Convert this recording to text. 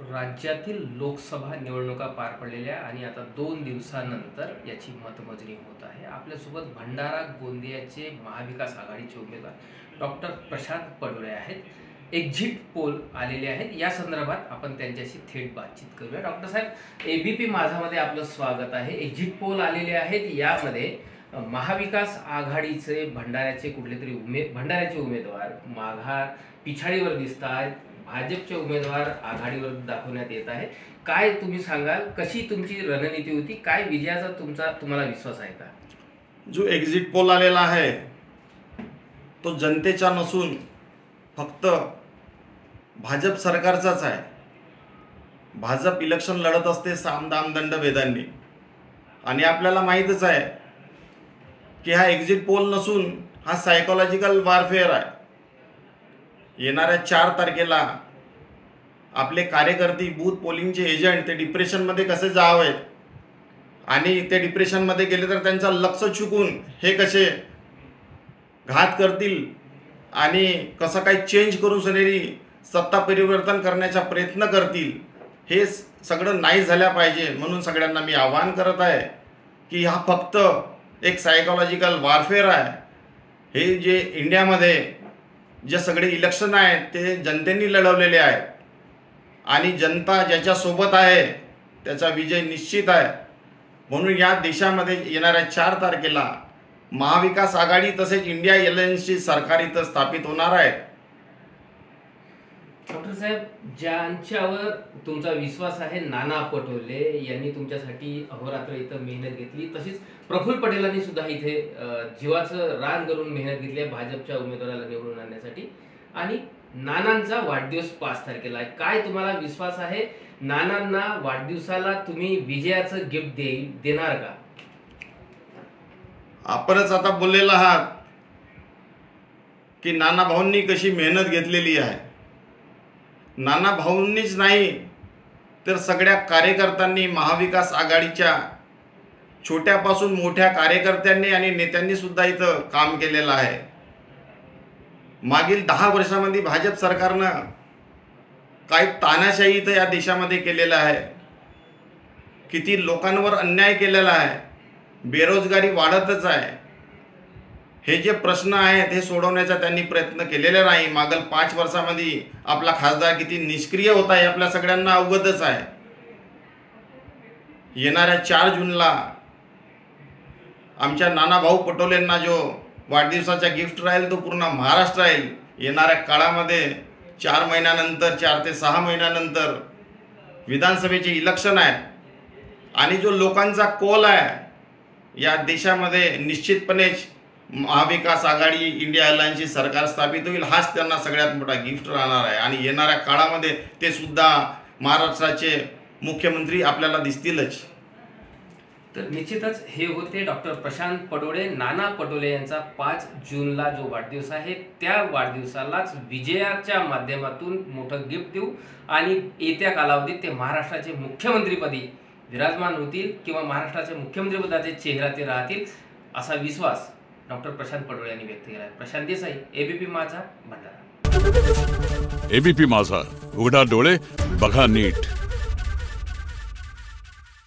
राज्यातील लोकसभा निवडणुका पार पडलेल्या आणि आता 2 दिवसानंतर याची मतमोजणी होत आहे. आपल्यासोबत भंडारा गोंदियाचे महाविकास आघाडीचे उमेदवार डॉक्टर प्रशांत पडोळे आहेत. एक्झिट पोल आलेले आहेत, या संदर्भात आपण त्यांच्याशी थेट बातचीत करूया. डॉक्टर साहेब, एबीपी माझामध्ये आपलं स्वागत आहे. एक्झिट पोल आलेले आहेत, यामध्ये महाविकास आघाडीचे भंडाऱ्याचे भंडाऱ्याचे उमेदवार माघार पिछाडीवर दिसत आहेत. भाजपचे उमेदवार आघाडीवर दाखवण्यात येत आहे. काय तुम्ही सांगाल, कशी तुमची रणनीती होती, काय विजयाचा तुम्हाला विश्वास आहे का? जो एक्झिट पोल आलेला आहे तो जनतेचा नसून फक्त भाजप सरकारचाच आहे. भाजप इलेक्शन लढत असते साम दाम दंड भेदांनी, आणि आपल्याला माहीतच आहे की हा एक्झिट पोल नसून हा सायकोलॉजिकल वॉरफेअर आहे. येणाऱ्या 4 तारखेला आपले कार्यकर्ते बूथ पोलिंगचे एजंट ते डिप्रेशनमध्ये कसे जावेत आणि ते डिप्रेशनमध्ये गेले तर त्यांचा लक्ष चुकून हे कसे घात करतील आणि कसं काही चेंज करून सनेरी सत्ता परिवर्तन करण्याचा प्रयत्न करतील, हे सगळं नाही झाल्या पाहिजे. म्हणून सगळ्यांना मी आवाहन करत आहे की हा फक्त एक सायकोलॉजिकल वॉरफेअर आहे. हे जे इंडियामध्ये जे सगळे इलेक्शन आहेत ते जनतेने लढवलेले आहेत आणि जनता ज्याच्यासोबत आहे त्याचा विजय निश्चित आहे. म्हणून या देशामध्ये येणाऱ्या 4 तारखेला महाविकास आघाडी तसेच इंडिया अलायन्सची सरकार इथं स्थापित होणार आहे. डॉक्टर साहेब, ज्यांच्यावर तुमचा विश्वास आहे, नाना पटोले यांनी तुमच्यासाठी अहोरात्र इथं मेहनत घेतली, तशीच प्रफुल्ल पटेलांनी सुद्धा इथे जीवाचं रान करून मेहनत घेतली आहे भाजपच्या उमेदवाराला निवडून आणण्यासाठी. आणि नानांचा वाढदिवस 5 तारखेला आहे. काय तुम्हाला विश्वास आहे, नानांना वाढदिवसाला तुम्ही विजयाचं गिफ्ट देणार का? आपणच आता बोललेला आहात की नाना भाऊंनी कशी मेहनत घेतलेली आहे. नाना भाऊंनीच नाही तर सगळ्या कार्यकर्त्यांनी, महाविकास आघाडीच्या छोट्यापासून मोठ्या कार्यकर्त्यांनी आणि नेत्यांनी सुद्धा इथं काम केलेलं आहे. मागील 10 वर्षामध्ये भाजप सरकारनं काही तानाशाही इथं या देशामध्ये केलेलं आहे. किती लोकांवर अन्याय केलेला आहे. बेरोजगारी वाढतच आहे. हे जे प्रश्न आहेत हे सोडवण्याचा त्यांनी प्रयत्न केलेला नाही. मागील 5 वर्षामध्ये आपला खासदार किती निष्क्रिय होता हे आपल्या सगळ्यांना अवगतच आहे. येणाऱ्या 4 जूनला आमच्या नानाभाऊ पटोलेंना जो वाढदिवसाचा गिफ्ट राहील तो पूर्ण महाराष्ट्र राहील. येणाऱ्या काळामध्ये 4 महिन्यानंतर 4 ते 6 महिन्यानंतर विधानसभेचे इलेक्शन आहे आणि जो लोकांचा कौल आहे या देशामध्ये निश्चितपणेच महाविकास आघाडी इंडिया अलायन्सची सरकार स्थापित होईल. हाच त्यांना सगळ्यात मोठा गिफ्ट राहणार आहे आणि येणाऱ्या काळामध्ये ते सुद्धा महाराष्ट्राचे मुख्यमंत्री आपल्याला दिसतीलच. तर निश्चितच हे होते डॉक्टर प्रशांत पडोळे. नाना पटोले यांचा 5 जूनला जो वाढदिवस आहे त्या वाढदिवसालाच विजयाच्या माध्यमातून मोठं गिफ्ट देऊ आणि येत्या कालावधीत ते महाराष्ट्राचे मुख्यमंत्रीपदी विराजमान होतील किंवा महाराष्ट्राच्या मुख्यमंत्रीपदाचे चेहरा ते राहतील, असा विश्वास डॉक्टर प्रशांत पडोळे यांनी व्यक्त केला आहे. प्रशांत देसाई, एबीपी माझा, भंडारा. एबीपी माझा, उघडा डोळे बघा नीट.